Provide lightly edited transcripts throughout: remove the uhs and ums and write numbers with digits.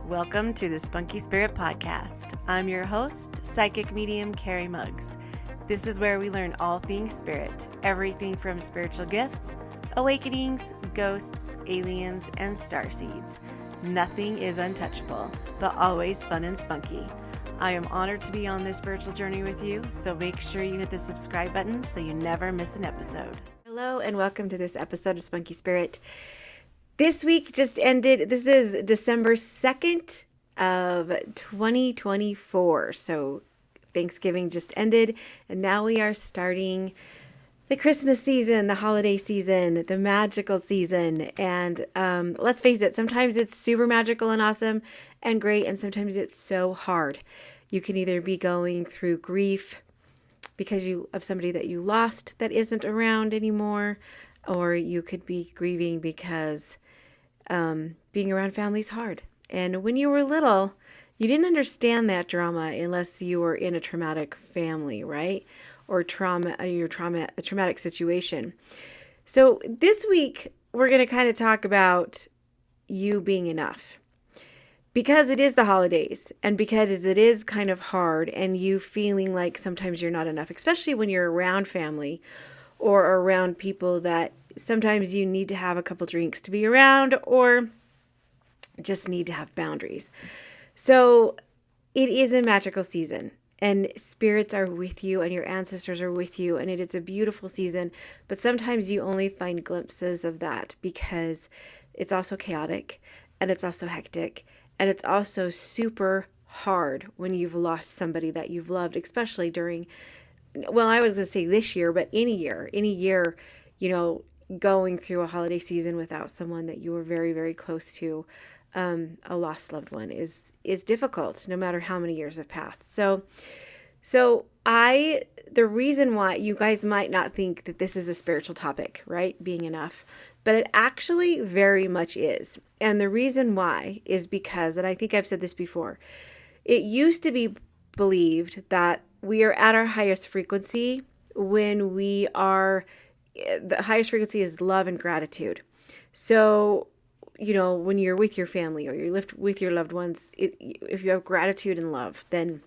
Welcome to the Spunky Spirit Podcast. I'm your host, Psychic Medium Cari Mugz. This is where we learn all things spirit, everything from spiritual gifts, awakenings, ghosts, aliens, and starseeds. Nothing is untouchable, but always fun and spunky. I am honored to be on this spiritual journey with you, so make sure you hit the subscribe button so you never miss an episode. Hello, and welcome to this episode of Spunky Spirit. This week just ended. This is December 2nd of 2024. So Thanksgiving just ended, and now we are starting the Christmas season, the holiday season, the magical season. And let's face it, sometimes it's super magical and awesome and great, and sometimes it's so hard. You can either be going through grief because of somebody that you lost that isn't around anymore, or you could be grieving because being around family is hard. And when you were little, you didn't understand that drama unless you were in a traumatic family, right? Or a traumatic situation. So this week, we're going to kind of talk about you being enough. Because it is the holidays, and because it is kind of hard, and you feeling like sometimes you're not enough, especially when you're around family or around people that sometimes you need to have a couple drinks to be around, or just need to have boundaries. So it is a magical season, and spirits are with you, and your ancestors are with you, and it is a beautiful season. But sometimes you only find glimpses of that because it's also chaotic, and it's also hectic, and it's also super hard when you've lost somebody that you've loved, especially during, well, I was going to say this year, but any year, going through a holiday season without someone that you were very, very close to, a lost loved one is difficult, no matter how many years have passed. So the reason why you guys might not think that this is a spiritual topic, right? Being enough, but it actually very much is. And the reason why is because, and I think I've said this before, it used to be believed that we are at our highest frequency when the highest frequency is love and gratitude. So, when you're with your family or you're with your loved ones, if you have gratitude and love, then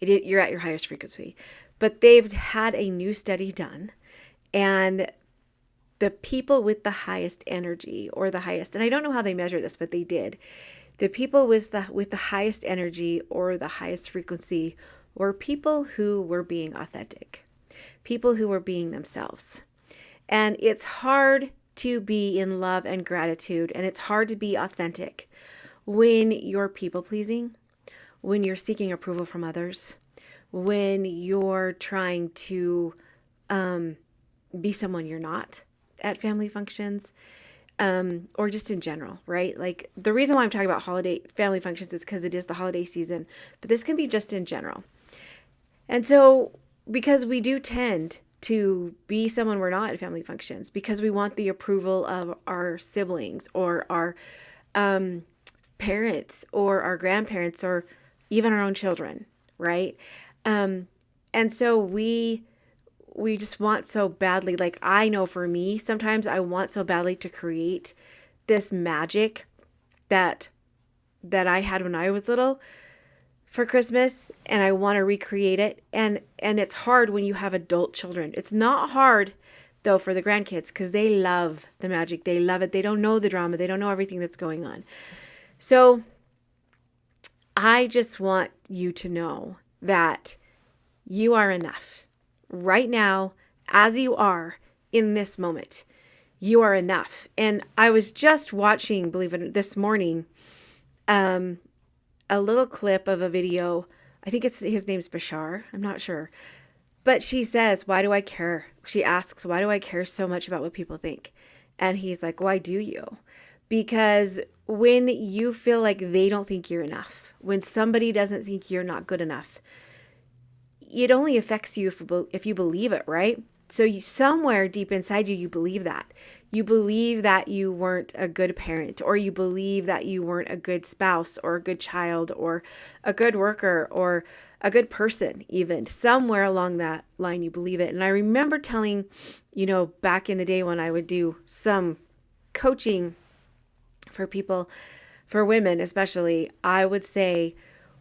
you're at your highest frequency. But they've had a new study done, and the people with the highest energy, or the highest, and I don't know how they measure this, but they did. The people with the highest energy or the highest frequency were people who were being authentic, people who were being themselves. And it's hard to be in love and gratitude, and it's hard to be authentic when you're people pleasing, when you're seeking approval from others, when you're trying to be someone you're not at family functions, or just in general, right? Like, the reason why I'm talking about holiday family functions is because it is the holiday season, but this can be just in general. And so, because we do tend to be someone we're not at family functions, because we want the approval of our siblings or our parents or our grandparents or even our own children, right? And so we just want so badly, like, I know for me, sometimes I want so badly to create this magic that I had when I was little for Christmas, and I want to recreate it. And it's hard when you have adult children. It's not hard though for the grandkids, because they love the magic. They love it. They don't know the drama. They don't know everything that's going on. So I just want you to know that you are enough right now, as you are in this moment. You are enough. And I was just watching, believe it, this morning, a little clip of a video. I think his name's Bashar. I'm not sure. But she says, why do I care? She asks, why do I care so much about what people think? And he's like, why do you? Because when you feel like they don't think you're enough, when somebody doesn't think you're not good enough, it only affects you if you believe it, right? So somewhere deep inside you believe that. You believe that you weren't a good parent, or you believe that you weren't a good spouse or a good child or a good worker or a good person even. Somewhere along that line you believe it. And I remember telling, back in the day when I would do some coaching for people, for women especially, I would say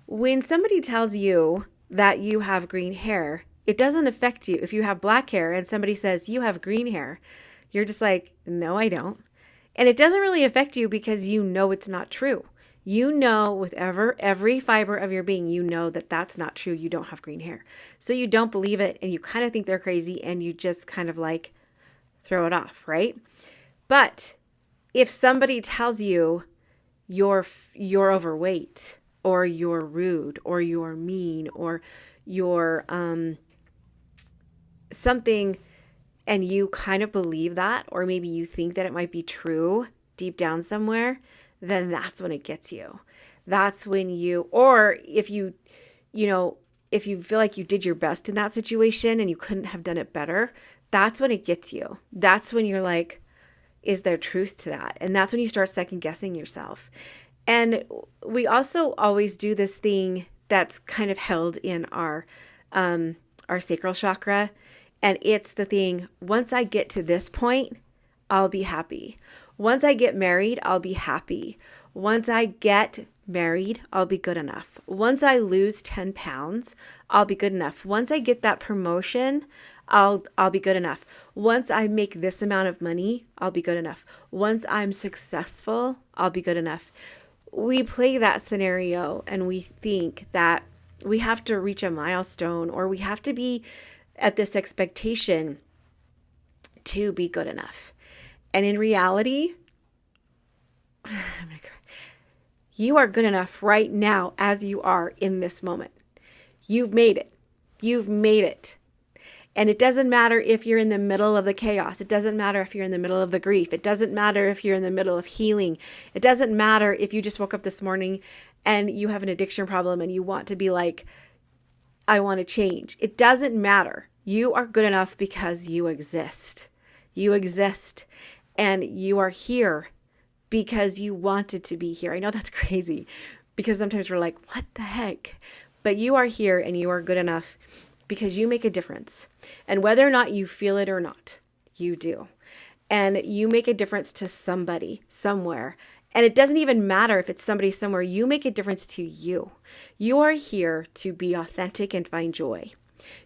when somebody tells you that you have green hair, it doesn't affect you. If you have black hair and somebody says you have green hair, you're just like, no, I don't. And it doesn't really affect you because you know it's not true. You know with every fiber of your being, you know that that's not true. You don't have green hair. So you don't believe it and you kind of think they're crazy and you just kind of like throw it off, right? But if somebody tells you you're overweight or you're rude or you're mean or you're something, and you kind of believe that, or maybe you think that it might be true deep down somewhere, then that's when it gets you. That's when or if if you feel like you did your best in that situation and you couldn't have done it better, that's when it gets you. That's when you're like, is there truth to that? And that's when you start second guessing yourself. And we also always do this thing that's kind of held in our sacral chakra. And it's the thing, once I get to this point, I'll be happy. Once I get married, I'll be happy. Once I get married, I'll be good enough. Once I lose 10 pounds, I'll be good enough. Once I get that promotion, I'll be good enough. Once I make this amount of money, I'll be good enough. Once I'm successful, I'll be good enough. We play that scenario and we think that we have to reach a milestone or we have to be at this expectation to be good enough. And in reality, you are good enough right now as you are in this moment. You've made it. You've made it. And it doesn't matter if you're in the middle of the chaos. It doesn't matter if you're in the middle of the grief. It doesn't matter if you're in the middle of healing. It doesn't matter if you just woke up this morning and you have an addiction problem and you want to be like, I want to change. It doesn't matter. You are good enough because you exist. You exist and you are here because you wanted to be here. I know that's crazy because sometimes we're like, what the heck? But you are here and you are good enough because you make a difference. And whether or not you feel it or not, you do. And you make a difference to somebody somewhere. And it doesn't even matter if it's somebody somewhere, you make a difference to you. You are here to be authentic and find joy.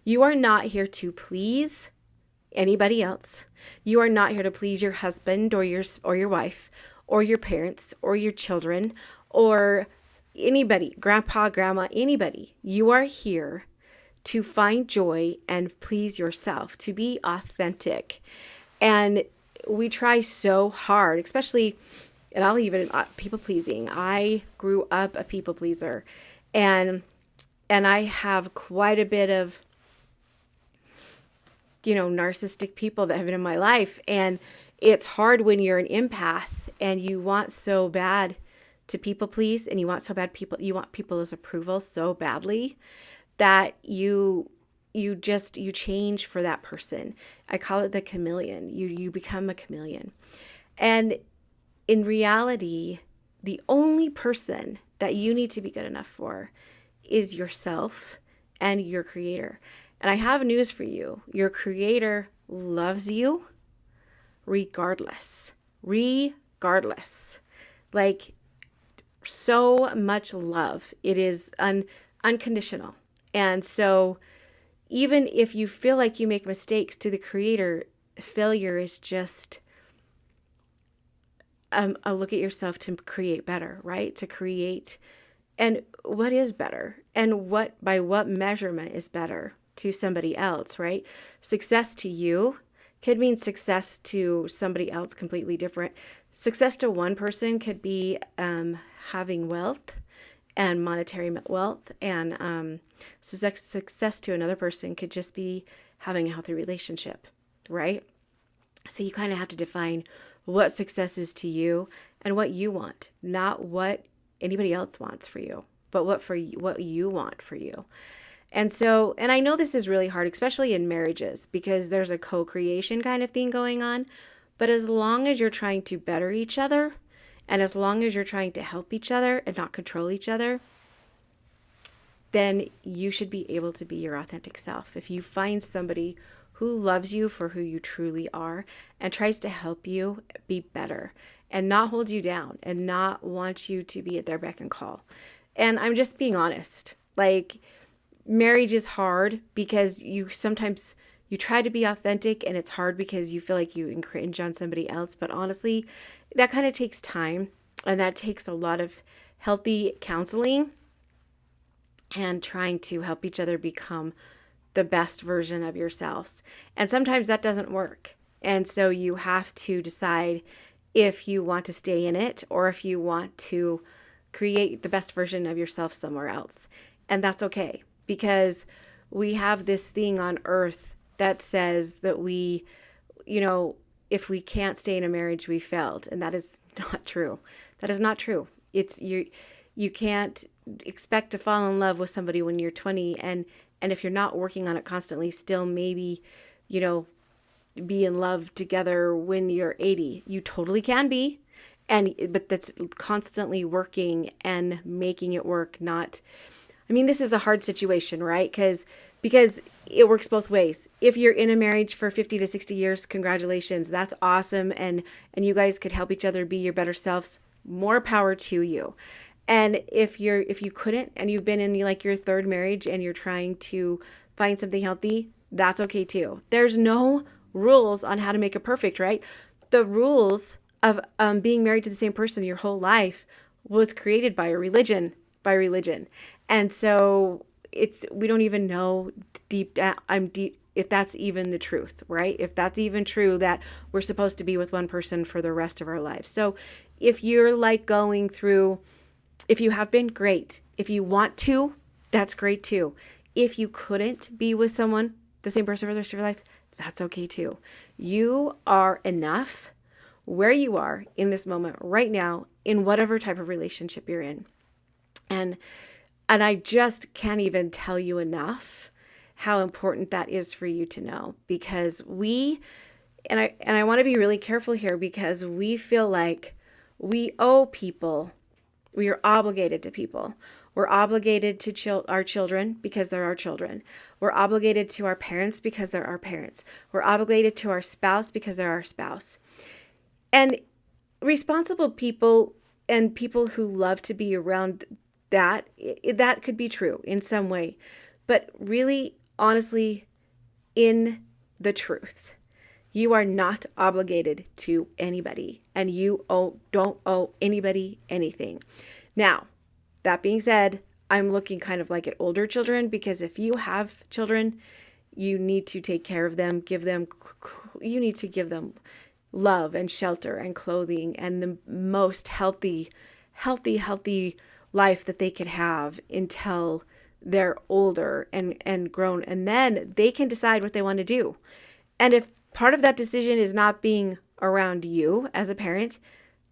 You are not here to please anybody else. You are not here to please your husband or your wife or your parents or your children or anybody, grandpa, grandma, anybody. You are here to find joy and please yourself, to be authentic. And we try so hard, especially, and I'll even people pleasing. I grew up a people pleaser, and I have quite a bit of narcissistic people that have been in my life, and it's hard when you're an empath and you want so bad to people please, and you want people's approval so badly that you change for that person. I call it the chameleon. You become a chameleon. And in reality, the only person that you need to be good enough for is yourself and your creator. And I have news for you. Your creator loves you regardless. Like so much love. It is unconditional. And so even if you feel like you make mistakes, to the creator, failure is just a look at yourself to create better, right? To create. And what is better? And by what measurement is better to somebody else, right? Success to you could mean success to somebody else completely different. Success to one person could be having wealth and monetary wealth, and success to another person could just be having a healthy relationship, right? So you kind of have to define what success is to you and what you want, not what anybody else wants for you, but what you want for you. And so, and I know this is really hard, especially in marriages, because there's a co-creation kind of thing going on. But as long as you're trying to better each other, and as long as you're trying to help each other and not control each other, then you should be able to be your authentic self. If you find somebody who loves you for who you truly are and tries to help you be better and not hold you down and not want you to be at their beck and call. And I'm just being honest. Like, marriage is hard because you try to be authentic, and it's hard because you feel like you infringe on somebody else. But honestly, that kind of takes time, and that takes a lot of healthy counseling and trying to help each other become the best version of yourselves. And sometimes that doesn't work. And so you have to decide if you want to stay in it or if you want to create the best version of yourself somewhere else. And that's okay, because we have this thing on earth that says that we, if we can't stay in a marriage, we failed. And that is not true. That is not true. You can't expect to fall in love with somebody when you're 20 and if you're not working on it constantly, still maybe, be in love together when you're 80. You totally can be. But that's constantly working and making it work. This is a hard situation, right? Because it works both ways. If you're in a marriage for 50 to 60 years, congratulations. That's awesome. And you guys could help each other be your better selves. More power to you. And if you couldn't, and you've been in like your third marriage and you're trying to find something healthy, that's okay too. There's no rules on how to make it perfect, right? The rules of being married to the same person your whole life was created by religion. And so we don't even know deep if that's even the truth, right? If that's even true that we're supposed to be with one person for the rest of our lives. So if you're like going through, if you have been, great. If you want to, that's great too. If you couldn't be with someone, the same person for the rest of your life, that's okay too. You are enough where you are in this moment right now, in whatever type of relationship you're in. And I just can't even tell you enough how important that is for you to know, because I want to be really careful here, because we feel like we owe people. We are obligated to people. We're obligated to our children because they're our children. We're obligated to our parents because they're our parents. We're obligated to our spouse because they're our spouse. And responsible people and people who love to be around that could be true in some way. But really, honestly, in the truth, you are not obligated to anybody, and you don't owe anybody anything. Now, that being said, I'm looking kind of like at older children, because if you have children, you need to take care of them, you need to give them love and shelter and clothing and the most healthy life that they could have until they're older and grown, and then they can decide what they want to do. And if part of that decision is not being around you as a parent,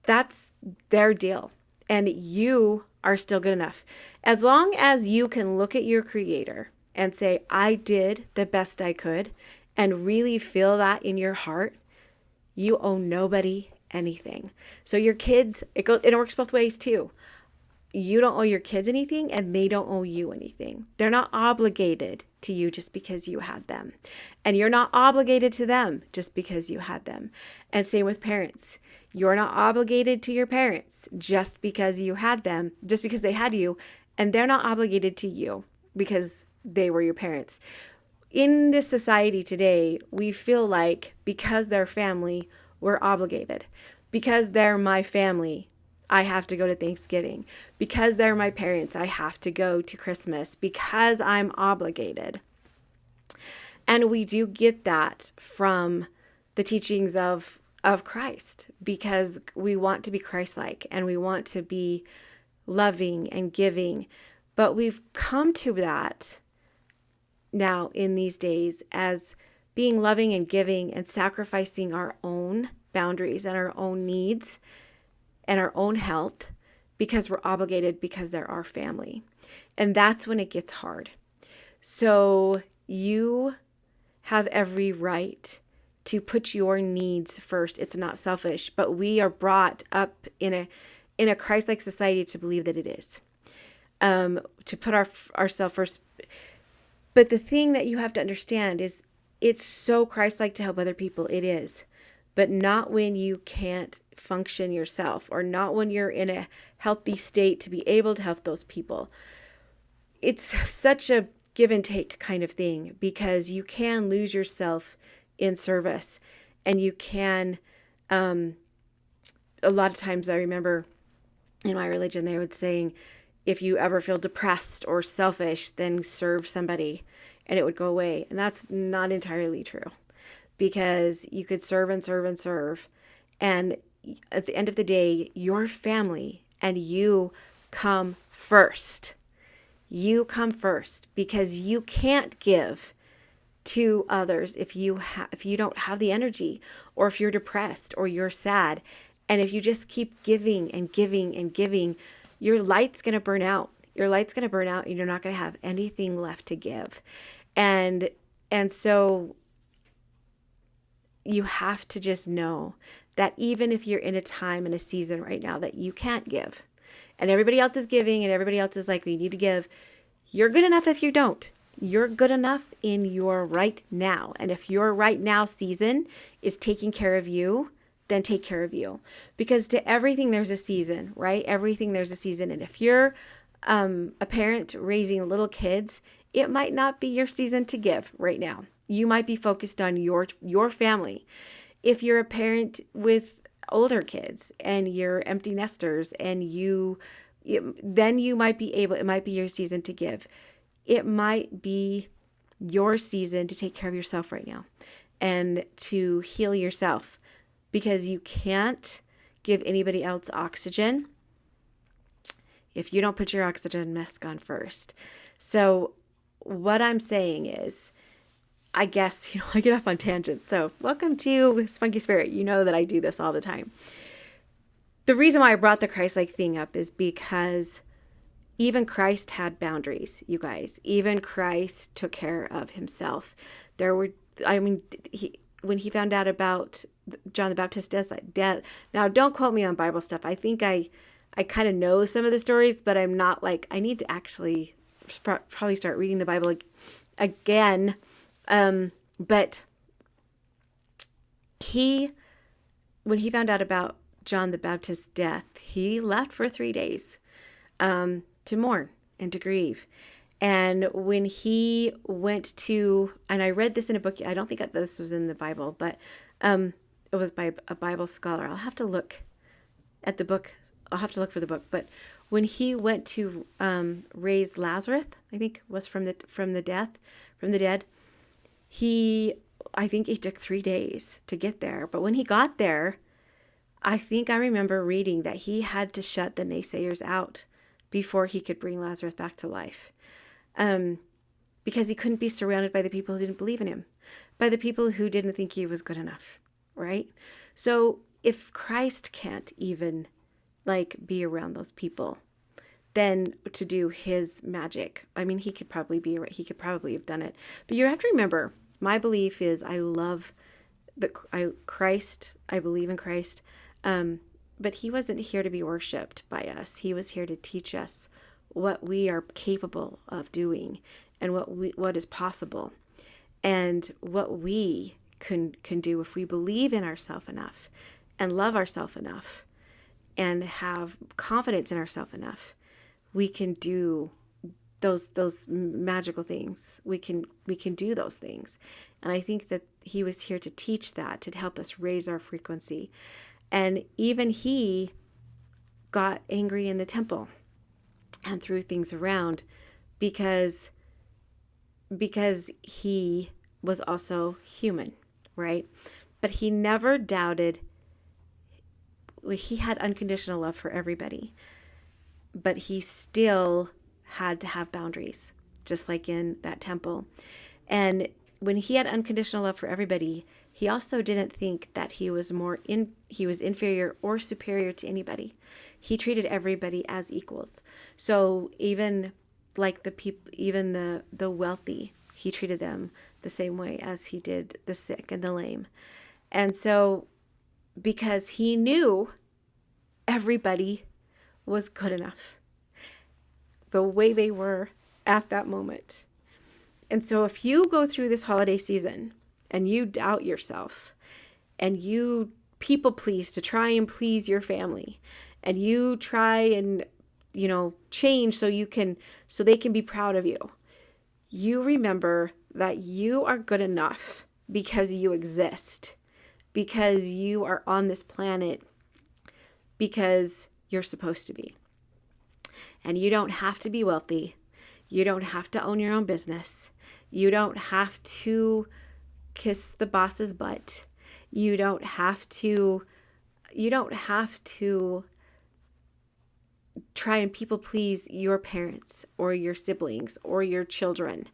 that's their deal. And you are still good enough. As long as you can look at your Creator and say, I did the best I could, and really feel that in your heart, you owe nobody anything. So your kids, it works both ways too. You don't owe your kids anything, and they don't owe you anything. They're not obligated to you just because you had them. And you're not obligated to them just because you had them. And same with parents. You're not obligated to your parents just because you had them, just because they had you. And they're not obligated to you because they were your parents. In this society today, we feel like because they're family, we're obligated. Because they're my family, I have to go to Thanksgiving. Because they're my parents, I have to go to Christmas because I'm obligated. And we do get that from the teachings of Christ, because we want to be Christ-like and we want to be loving and giving. But we've come to that now in these days as being loving and giving and sacrificing our own boundaries and our own needs and our own health because we're obligated, because they're our family. And that's when it gets hard. So you have every right to put your needs first. It's not selfish, but we are brought up in a Christ-like society to believe that it is, to put ourselves first. But the thing that you have to understand is it's so Christ-like to help other people. It is, but not when you can't function yourself, or not when you're in a healthy state to be able to help those people. It's such a give and take kind of thing, because you can lose yourself in service, and you can, a lot of times I remember in my religion, they would saying, if you ever feel depressed or selfish, then serve somebody and it would go away. And that's not entirely true, because you could serve and serve and serve. And at the end of the day, your family and you come first. You come first, because you can't give to others if you don't have the energy, or if you're depressed or you're sad. And if you just keep giving and giving and giving, your light's going to burn out. Your light's going to burn out, and you're not going to have anything left to give. And so you have to just know that even if you're in a time and a season right now that you can't give, and everybody else is giving, and everybody else is like, you need to give, you're good enough if you don't. You're good enough in your right now. And if your right now season is taking care of you, then take care of you. Because to everything there's a season, right? Everything there's a season. And if you're a parent raising little kids, it might not be your season to give right now. You might be focused on your family. If you're a parent with older kids and you're empty nesters, and then you might be able, it might be your season to give. It might be your season to take care of yourself right now and to heal yourself, because you can't give anybody else oxygen if you don't put your oxygen mask on first. So what I'm saying is, I guess, I get off on tangents. So welcome to Spunky Spirit. You know that I do this all the time. The reason why I brought the Christ-like thing up is because even Christ had boundaries, you guys. Even Christ took care of himself. When he found out about John the Baptist's death. Now, don't quote me on Bible stuff. I think I kind of know some of the stories, but I'm not like, I need to actually probably start reading the Bible again. But when he found out about John the Baptist's death, he left for 3 days to mourn and to grieve. And when he went to, and I read this in a book, I don't think this was in the Bible, but it was by a Bible scholar. I'll have to look at the book. I'll have to look for the book. But when he went to raise Lazarus, I think was from the dead, I think he took 3 days to get there. But when he got there, I think I remember reading that he had to shut the naysayers out before he could bring Lazarus back to life. Because he couldn't be surrounded by the people who didn't believe in him, by the people who didn't think he was good enough, right? So if Christ can't even be around those people, then to do his magic, I mean, he could probably have done it. But you have to remember, my belief is I believe in Christ, but he wasn't here to be worshipped by us. He was here to teach us what we are capable of doing, and what is possible, and what we can do if we believe in ourselves enough, and love ourselves enough, and have confidence in ourselves enough. We can do those magical things. We can do those things. And I think that he was here to teach that, to help us raise our frequency. And even he got angry in the temple and threw things around because he was also human, right? But he never doubted. He had unconditional love for everybody, but he still had to have boundaries, just like in that temple. And when he had unconditional love for everybody, he also didn't think that he was inferior or superior to anybody. He treated everybody as equals. So even like the wealthy, he treated them the same way as he did the sick and the lame. And so because he knew everybody was good enough the way they were at that moment. And so if you go through this holiday season and you doubt yourself and you people please to try and please your family, and you try and, change so they can be proud of you, you remember that you are good enough because you exist, because you are on this planet, because you're supposed to be. And you don't have to be wealthy. You don't have to own your own business. You don't have to kiss the boss's butt. You don't have to try and people please your parents or your siblings or your children.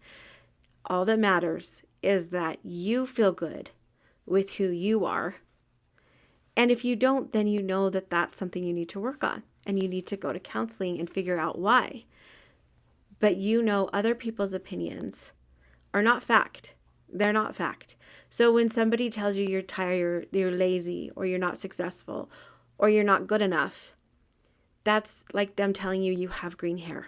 All that matters is that you feel good with who you are. And if you don't, then you know that that's something you need to work on, and you need to go to counseling and figure out why. But other people's opinions are not fact. They're not fact. So when somebody tells you you're tired, you're lazy, or you're not successful, or you're not good enough, that's like them telling you you have green hair.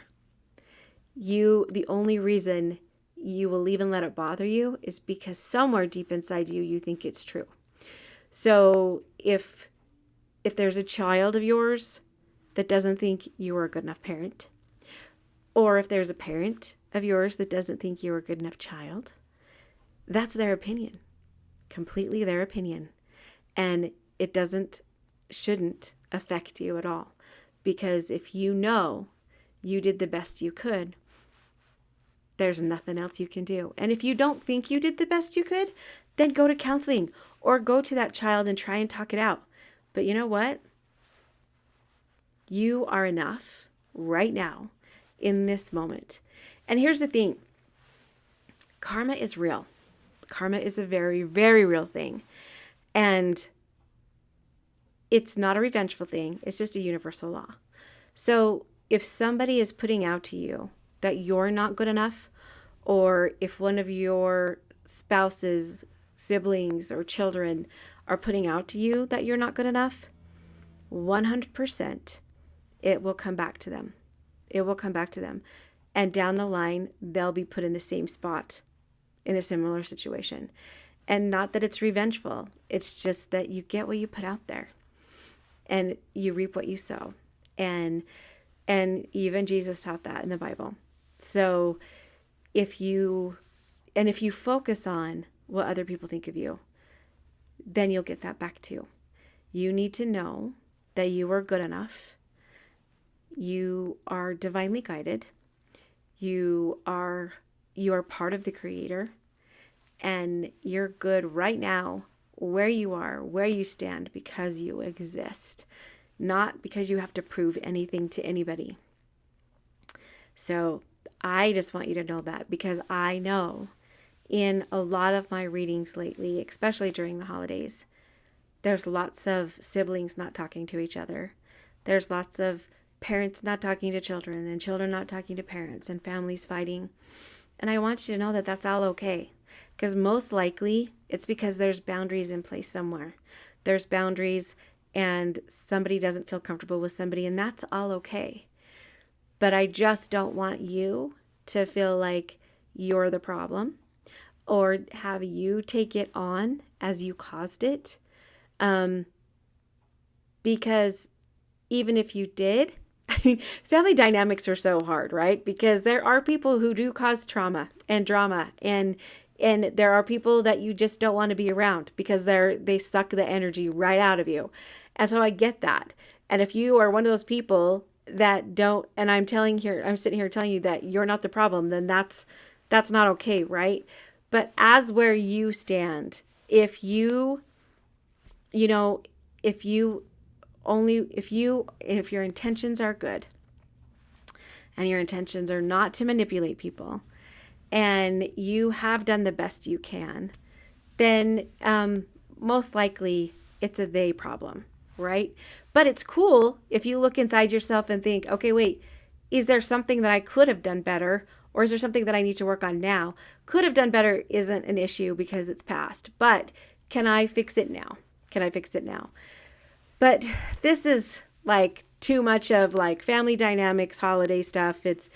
The only reason you will even let it bother you is because somewhere deep inside you think it's true. So if there's a child of yours that doesn't think you are a good enough parent, or if there's a parent of yours that doesn't think you're a good enough child, that's their opinion, completely their opinion. And it shouldn't affect you at all. Because if you did the best you could, there's nothing else you can do. And if you don't think you did the best you could, then go to counseling or go to that child and try and talk it out. But you know what? You are enough right now in this moment. And here's the thing. Karma is real. Karma is a very, very real thing. And it's not a revengeful thing. It's just a universal law. So if somebody is putting out to you that you're not good enough, or if one of your spouses, siblings, or children are putting out to you that you're not good enough, 100%, it will come back to them. It will come back to them. And down the line, they'll be put in the same spot in a similar situation. And not that it's revengeful. It's just that you get what you put out there. And you reap what you sow. And even Jesus taught that in the Bible. So if you focus on what other people think of you, then you'll get that back too. You need to know that you are good enough. You are divinely guided. You are part of the Creator, and you're good right now where you are, where you stand, because you exist, not because you have to prove anything to anybody. So I just want you to know that, because I know in a lot of my readings lately, especially during the holidays, there's lots of siblings not talking to each other. There's lots of parents not talking to children, and children not talking to parents, and families fighting. And I want you to know that that's all okay. Because most likely it's because there's boundaries in place somewhere. There's boundaries, and somebody doesn't feel comfortable with somebody, and that's all okay. But I just don't want you to feel like you're the problem, or have you take it on as you caused it. Because even if you did, family dynamics are so hard, right? Because there are people who do cause trauma and drama, and there are people that you just don't want to be around because they suck the energy right out of you. And so I get that. And if you are one of those people that don't, and I'm sitting here telling you that you're not the problem, then that's not okay, right? But as where you stand, if your intentions are good, and your intentions are not to manipulate people, and you have done the best you can, then most likely it's a they problem, right? But it's cool if you look inside yourself and think, okay, wait, is there something that I could have done better? Or is there something that I need to work on now? Could have done better isn't an issue because it's past, but can I fix it now? But this is like too much of like family dynamics, holiday stuff. It's,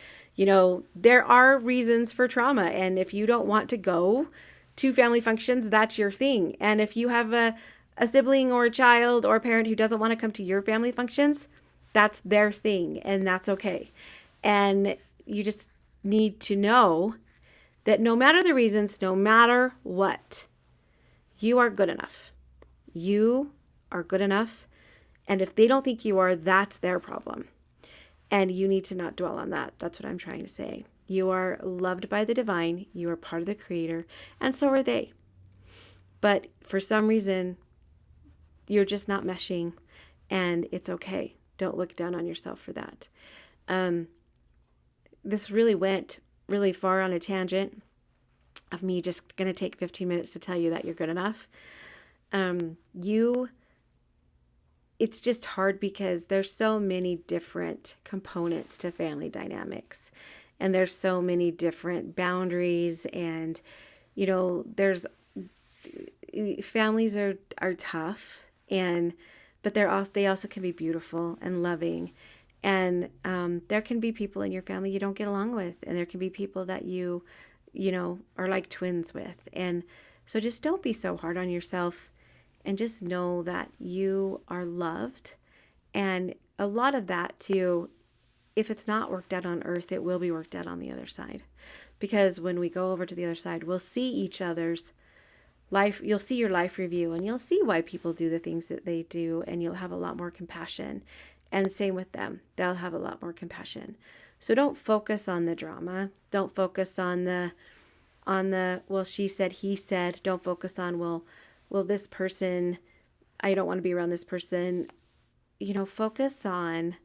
there are reasons for trauma. And if you don't want to go to family functions, that's your thing. And if you have a sibling or a child or a parent who doesn't want to come to your family functions, that's their thing, and that's okay. And you just need to know that no matter the reasons, no matter what, you are good enough. You are good enough. And if they don't think you are, that's their problem. And you need to not dwell on that. That's what I'm trying to say. You are loved by the divine. You are part of the Creator. And so are they. But for some reason, you're just not meshing. And it's okay. Don't look down on yourself for that. This really went really far on a tangent of me just going to take 15 minutes to tell you that you're good enough. It's just hard because there's so many different components to family dynamics, and there's so many different boundaries, and there's families are tough, but they also can be beautiful and loving, and there can be people in your family you don't get along with, and there can be people that you are like twins with, and so just don't be so hard on yourself. And just know that you are loved. And a lot of that too, if it's not worked out on earth, it will be worked out on the other side. Because when we go over to the other side, we'll see each other's life. You'll see your life review, and you'll see why people do the things that they do. And you'll have a lot more compassion. And same with them. They'll have a lot more compassion. So don't focus on the drama. Don't focus on the, well, she said, he said. Don't focus on, well, this person, I don't want to be around this person. Focus on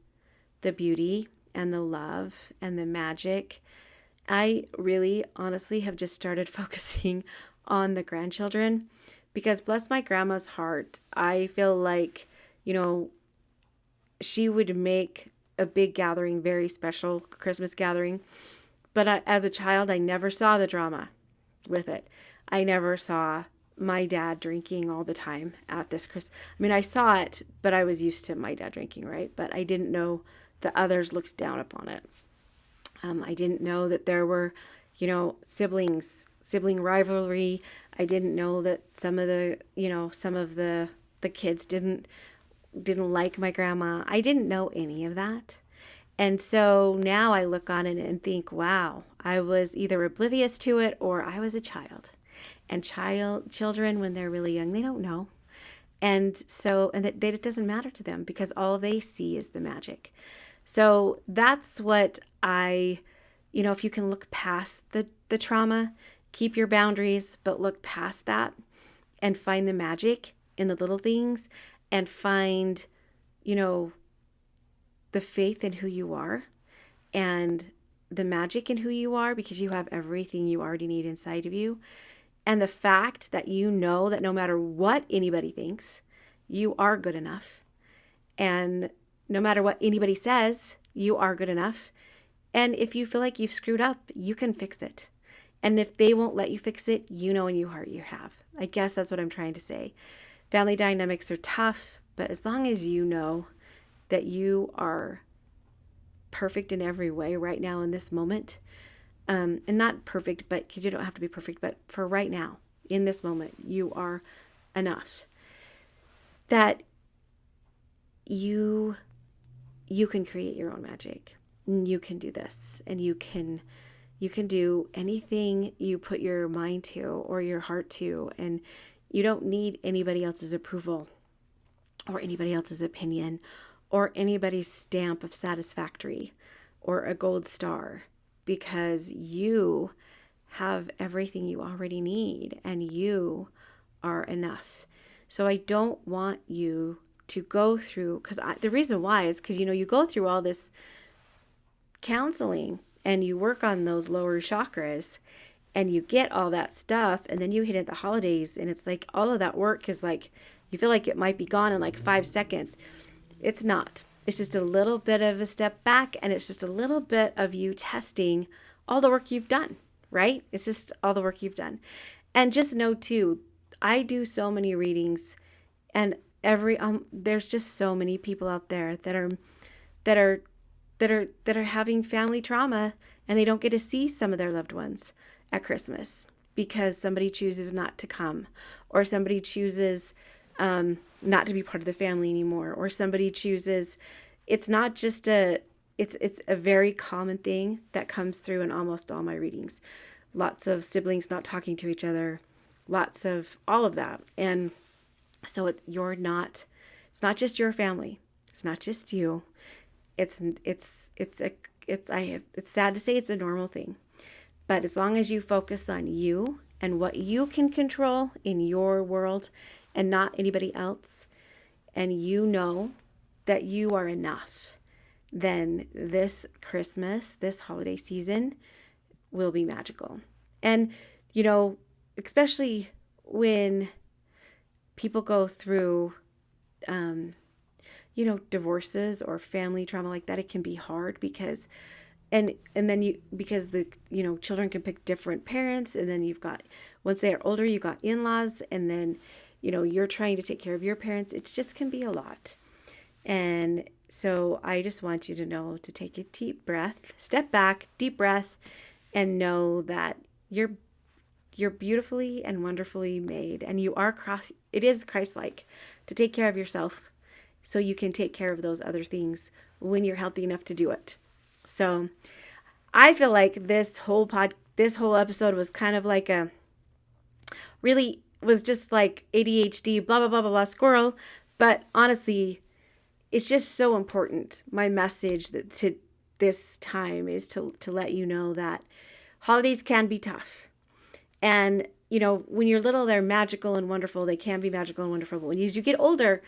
the beauty and the love and the magic. I really, honestly have just started focusing on the grandchildren because bless my grandma's heart, I feel like, she would make a big gathering, very special Christmas gathering. But as a child, I never saw the drama with it. I never saw my dad drinking all the time at this Christmas. I mean, I saw it, but I was used to my dad drinking, right? But I didn't know that others looked down upon it. I didn't know that there were, sibling rivalry. I didn't know that some of the kids didn't like my grandma. I didn't know any of that. And so now I look on it and think, wow, I was either oblivious to it or I was a child. And children, when they're really young, they don't know. And that it doesn't matter to them because all they see is the magic. So that's what if you can look past the trauma, keep your boundaries, but look past that and find the magic in the little things and find, the faith in who you are and the magic in who you are because you have everything you already need inside of you. And the fact that that no matter what anybody thinks, you are good enough. And no matter what anybody says, you are good enough. And if you feel like you've screwed up, you can fix it. And if they won't let you fix it, in your heart you have. I guess that's what I'm trying to say. Family dynamics are tough, but as long as you know that you are perfect in every way right now in this moment, and not perfect, but because you don't have to be perfect, but for right now, in this moment, you are enough. That you can create your own magic. You can do this, and you can do anything you put your mind to or your heart to, and you don't need anybody else's approval or anybody else's opinion or anybody's stamp of satisfactory or a gold star. Because you have everything you already need and you are enough. So I don't want you to go through, the reason why is because, you go through all this counseling and you work on those lower chakras and you get all that stuff and then you hit it the holidays and it's like all of that work is like, you feel like it might be gone in like 5 seconds. It's not. It's just a little bit of a step back and it's just a little bit of you testing all the work you've done, right? It's just all the work you've done. And just know too, I do so many readings and there's just so many people out there that are having family trauma and they don't get to see some of their loved ones at Christmas. because somebody chooses not to come, or somebody chooses not to be part of the family anymore, or somebody chooses, it's not just it's a very common thing that comes through in almost all my readings. Lots of siblings not talking to each other, lots of all of that. And so it's not just your family. It's not just you. It's sad to say it's a normal thing. But as long as you focus on you and what you can control in your world and not anybody else, and you know that you are enough, then this Christmas, this holiday season will be magical. And, especially when people go through, divorces or family trauma like that, it can be hard because the children can pick different parents, and then you've got, once they are older, you've got in-laws, and then you're trying to take care of your parents. It just can be a lot. And so I just want you to know to take a deep breath, step back, deep breath, and know that you're beautifully and wonderfully made, and it is Christ-like to take care of yourself so you can take care of those other things when you're healthy enough to do it. So I feel like this whole episode was kind of like was just like ADHD, blah, blah, blah, blah, blah, squirrel. But honestly, it's just so important. My message to this time is to let you know that holidays can be tough. And, when you're little, they're magical and wonderful. They can be magical and wonderful. But as you get older,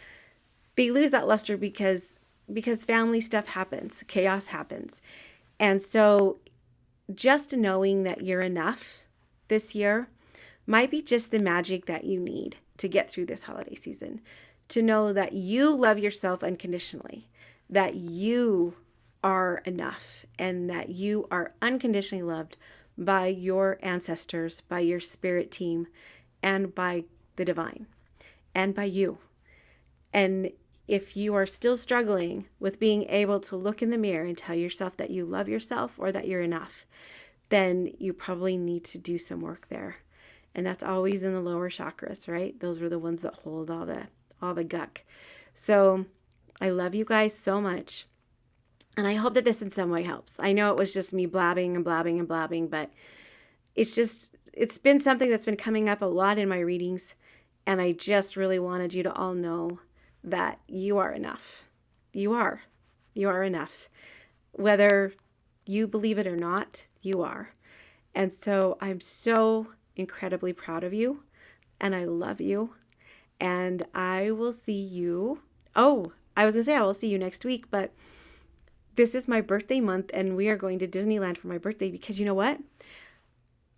they lose that luster because family stuff happens, chaos happens. And so just knowing that you're enough this year might be just the magic that you need to get through this holiday season. To know that you love yourself unconditionally, that you are enough, and that you are unconditionally loved by your ancestors, by your spirit team, and by the divine, and by you. And if you are still struggling with being able to look in the mirror and tell yourself that you love yourself or that you're enough, then you probably need to do some work there. And that's always in the lower chakras, right? Those were the ones that hold all the guck. So I love you guys so much. And I hope that this in some way helps. I know it was just me blabbing and blabbing and blabbing, but it's been something that's been coming up a lot in my readings. And I just really wanted you to all know that you are enough. You are enough. Whether you believe it or not, you are. And so I'm so incredibly proud of you, and I love you. And I will see you. Oh, I was going to say I will see you next week, but this is my birthday month, and we are going to Disneyland for my birthday because you know what?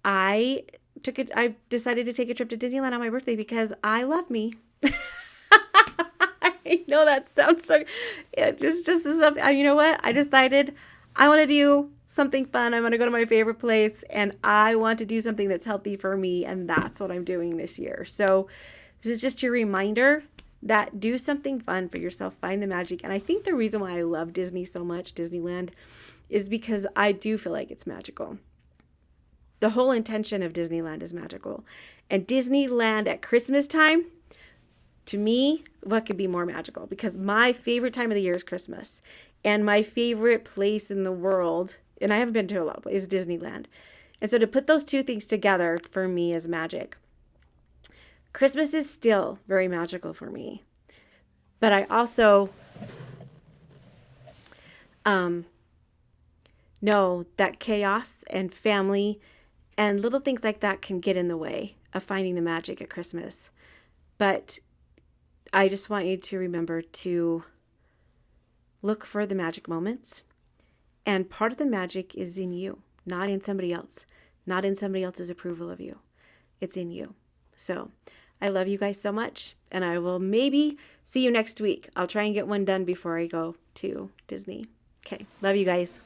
I decided to take a trip to Disneyland on my birthday because I love me. I know that sounds so, just you know what? I decided I want to do something fun. I want to go to my favorite place, and I want to do something that's healthy for me, and that's what I'm doing this year. So this is just your reminder that do something fun for yourself, find the magic. And I think the reason why I love Disney so much, Disneyland, is because I do feel like it's magical. The whole intention of Disneyland is magical. And Disneyland at Christmas time, to me, what could be more magical? Because my favorite time of the year is Christmas. And my favorite place in the world, and I haven't been to a lot, is Disneyland. And so to put those two things together for me is magic. Christmas is still very magical for me. But I also know that chaos and family and little things like that can get in the way of finding the magic at Christmas. But I just want you to remember to look for the magic moments. And part of the magic is in you, not in somebody else, not in somebody else's approval of you. It's in you. So I love you guys so much, and I will maybe see you next week. I'll try and get one done before I go to Disney. Okay, love you guys.